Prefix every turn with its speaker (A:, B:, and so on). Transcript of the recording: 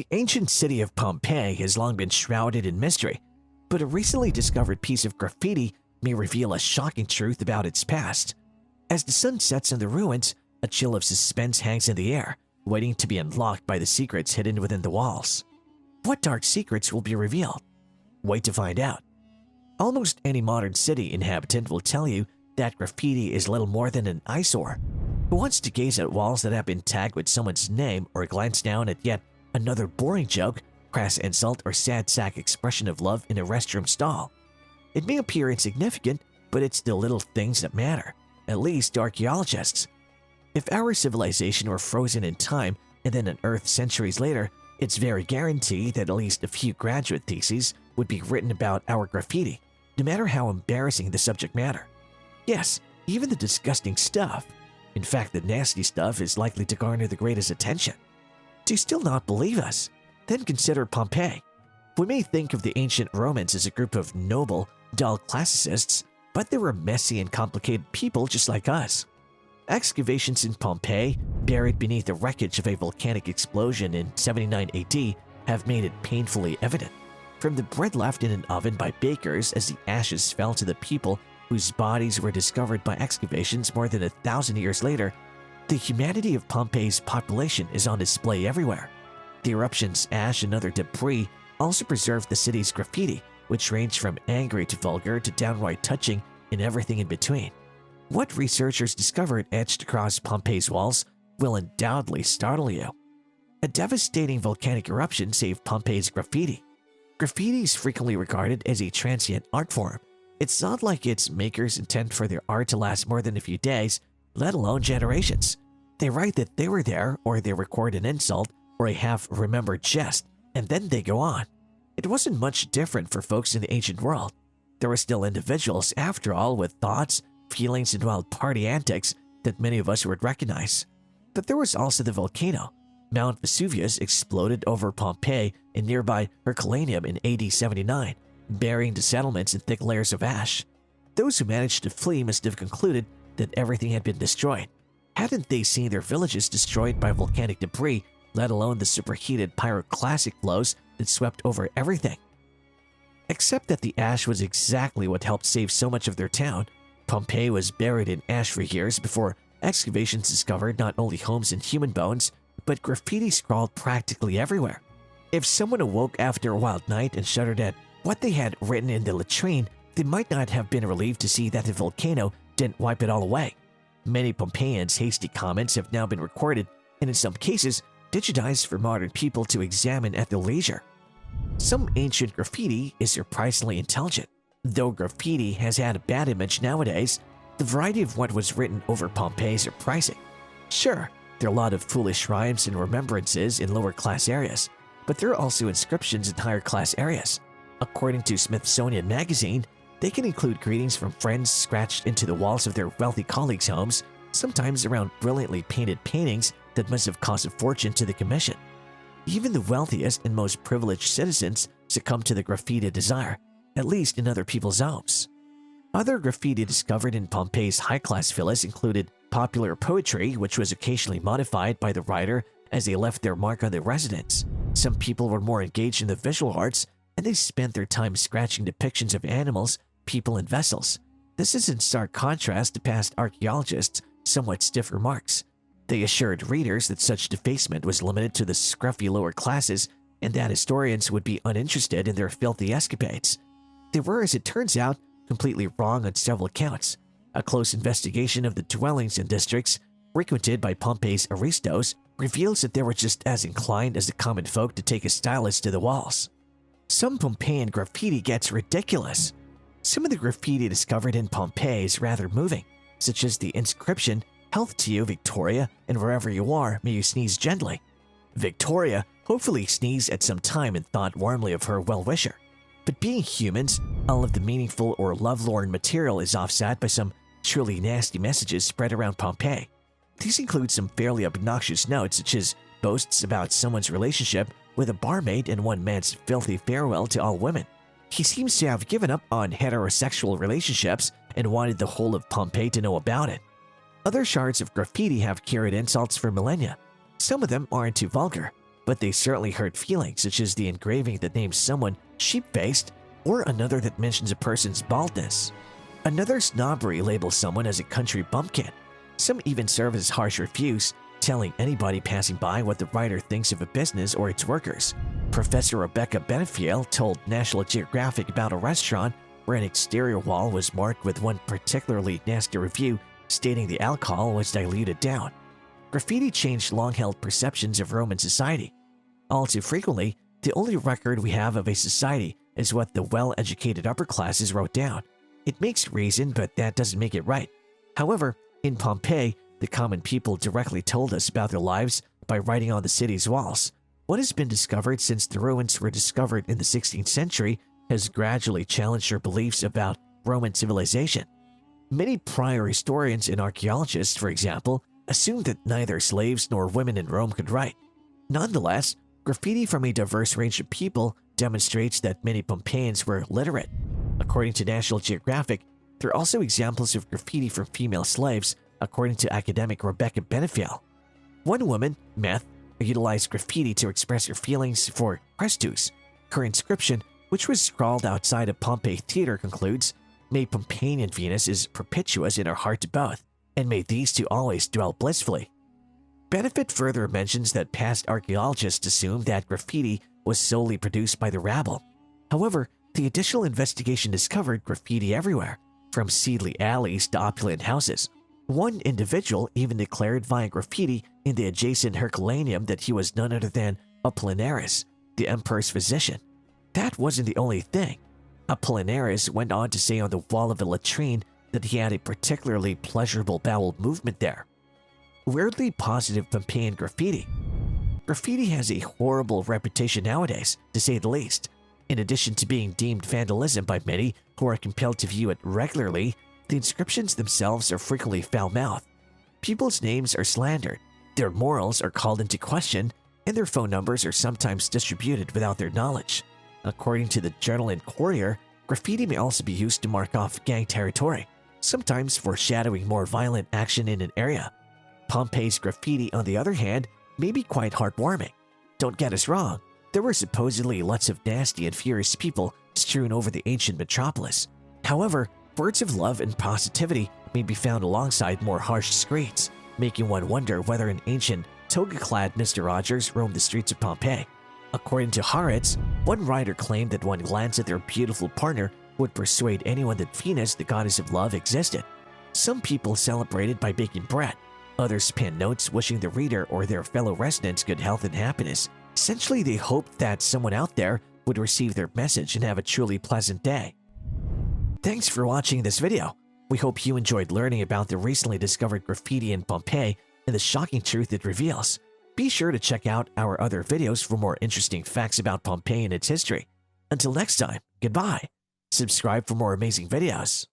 A: The ancient city of Pompeii has long been shrouded in mystery, but a recently discovered piece of graffiti may reveal a shocking truth about its past. As the sun sets on the ruins, a chill of suspense hangs in the air, waiting to be unlocked by the secrets hidden within the walls. What dark secrets will be revealed? Wait to find out. Almost any modern city inhabitant will tell you that graffiti is little more than an eyesore. Who wants to gaze at walls that have been tagged with someone's name or glance down at yet another boring joke, crass insult, or sad sack expression of love in a restroom stall? It may appear insignificant, but it's the little things that matter, at least to archaeologists. If our civilization were frozen in time and then unearthed centuries later, it's very guaranteed that at least a few graduate theses would be written about our graffiti, no matter how embarrassing the subject matter. Yes, even the disgusting stuff. In fact, the nasty stuff is likely to garner the greatest attention. Do you still not believe us? Then consider Pompeii. We may think of the ancient Romans as a group of noble, dull classicists, but they were messy and complicated people just like us. Excavations in Pompeii, buried beneath the wreckage of a volcanic explosion in 79 AD, have made it painfully evident. From the bread left in an oven by bakers as the ashes fell to the people whose bodies were discovered by excavations more than 1,000 years later, the humanity of Pompeii's population is on display everywhere. The eruption's ash and other debris also preserved the city's graffiti, which ranged from angry to vulgar to downright touching and everything in between. What researchers discovered etched across Pompeii's walls will undoubtedly startle you. A devastating volcanic eruption saved Pompeii's graffiti. Graffiti is frequently regarded as a transient art form. It's not like its makers intend for their art to last more than a few days, let alone generations. They write that they were there, or they record an insult or a half-remembered jest, and then they go on. It wasn't much different for folks in the ancient world. There were still individuals, after all, with thoughts, feelings, and wild party antics that many of us would recognize. But there was also the volcano. Mount Vesuvius exploded over Pompeii and nearby Herculaneum in AD 79, burying the settlements in thick layers of ash. Those who managed to flee must have concluded that everything had been destroyed. Hadn't they seen their villages destroyed by volcanic debris, let alone the superheated pyroclastic flows that swept over everything? Except that the ash was exactly what helped save so much of their town. Pompeii was buried in ash for years before excavations discovered not only homes and human bones, but graffiti scrawled practically everywhere. If someone awoke after a wild night and shuddered at what they had written in the latrine, they might not have been relieved to see that the volcano didn't wipe it all away. Many Pompeians' hasty comments have now been recorded and in some cases digitized for modern people to examine at their leisure. Some ancient graffiti is surprisingly intelligent. Though graffiti has had a bad image nowadays, the variety of what was written over Pompeii is surprising. Sure, there are a lot of foolish rhymes and remembrances in lower class areas, but there are also inscriptions in higher class areas. According to Smithsonian Magazine, they can include greetings from friends scratched into the walls of their wealthy colleagues' homes, sometimes around brilliantly painted paintings that must have cost a fortune to the commission. Even the wealthiest and most privileged citizens succumb to the graffiti desire, at least in other people's homes. Other graffiti discovered in Pompeii's high-class villas included popular poetry, which was occasionally modified by the writer as they left their mark on the residence. Some people were more engaged in the visual arts, and they spent their time scratching depictions of animals, people, and vessels. This is in stark contrast to past archaeologists' somewhat stiff remarks. They assured readers that such defacement was limited to the scruffy lower classes and that historians would be uninterested in their filthy escapades. They were, as it turns out, completely wrong on several accounts. A close investigation of the dwellings and districts frequented by Pompeii's aristos reveals that they were just as inclined as the common folk to take a stylus to the walls. Some Pompeian graffiti gets ridiculous. Some of the graffiti discovered in Pompeii is rather moving, such as the inscription, "Health to you, Victoria, and wherever you are, may you sneeze gently." Victoria hopefully sneezed at some time and thought warmly of her well-wisher. But being humans, all of the meaningful or lovelorn material is offset by some truly nasty messages spread around Pompeii. These include some fairly obnoxious notes, such as boasts about someone's relationship with a barmaid and one man's filthy farewell to all women. He seems to have given up on heterosexual relationships and wanted the whole of Pompeii to know about it. Other shards of graffiti have carried insults for millennia. Some of them aren't too vulgar, but they certainly hurt feelings, such as the engraving that names someone sheep-faced or another that mentions a person's baldness. Another snobbery labels someone as a country bumpkin. Some even serve as harsh reviews, telling anybody passing by what the writer thinks of a business or its workers. Professor Rebecca Benefiel told National Geographic about a restaurant where an exterior wall was marked with one particularly nasty review stating the alcohol was diluted down. Graffiti changed long-held perceptions of Roman society. All too frequently, the only record we have of a society is what the well-educated upper classes wrote down. It makes reason, but that doesn't make it right. However, in Pompeii, the common people directly told us about their lives by writing on the city's walls. What has been discovered since the ruins were discovered in the 16th century has gradually challenged our beliefs about Roman civilization. Many prior historians and archaeologists, for example, assumed that neither slaves nor women in Rome could write. Nonetheless, graffiti from a diverse range of people demonstrates that many Pompeians were literate. According to National Geographic, there are also examples of graffiti from female slaves, according to academic Rebecca Benefiel. One woman, Meth, utilized graffiti to express her feelings for Christus. Her inscription, which was scrawled outside a Pompeii theater, concludes, "May Pompeian Venus is propitious in our heart to both, and may these two always dwell blissfully." Benefit further mentions that past archaeologists assumed that graffiti was solely produced by the rabble. However, the additional investigation discovered graffiti everywhere, from seedly alleys to opulent houses. One individual even declared via graffiti in the adjacent Herculaneum that he was none other than Apollinaris, the emperor's physician. That wasn't the only thing. Apollinaris went on to say on the wall of a latrine that he had a particularly pleasurable bowel movement there. Weirdly positive Pompeian graffiti. Graffiti has a horrible reputation nowadays, to say the least. In addition to being deemed vandalism by many who are compelled to view it regularly, the inscriptions themselves are frequently foul-mouthed. People's names are slandered, their morals are called into question, and their phone numbers are sometimes distributed without their knowledge. According to the Journal and Courier, graffiti may also be used to mark off gang territory, sometimes foreshadowing more violent action in an area. Pompeii's graffiti, on the other hand, may be quite heartwarming. Don't get us wrong, there were supposedly lots of nasty and furious people strewn over the ancient metropolis. However, words of love and positivity may be found alongside more harsh screeds, making one wonder whether an ancient, toga-clad Mr. Rogers roamed the streets of Pompeii. According to Haaretz, one writer claimed that one glance at their beautiful partner would persuade anyone that Venus, the goddess of love, existed. Some people celebrated by baking bread. Others penned notes wishing the reader or their fellow residents good health and happiness. Essentially, they hoped that someone out there would receive their message and have a truly pleasant day. Thanks for watching this video. We hope you enjoyed learning about the recently discovered graffiti in Pompeii and the shocking truth it reveals. Be sure to check out our other videos for more interesting facts about Pompeii and its history. Until next time, goodbye. Subscribe for more amazing videos.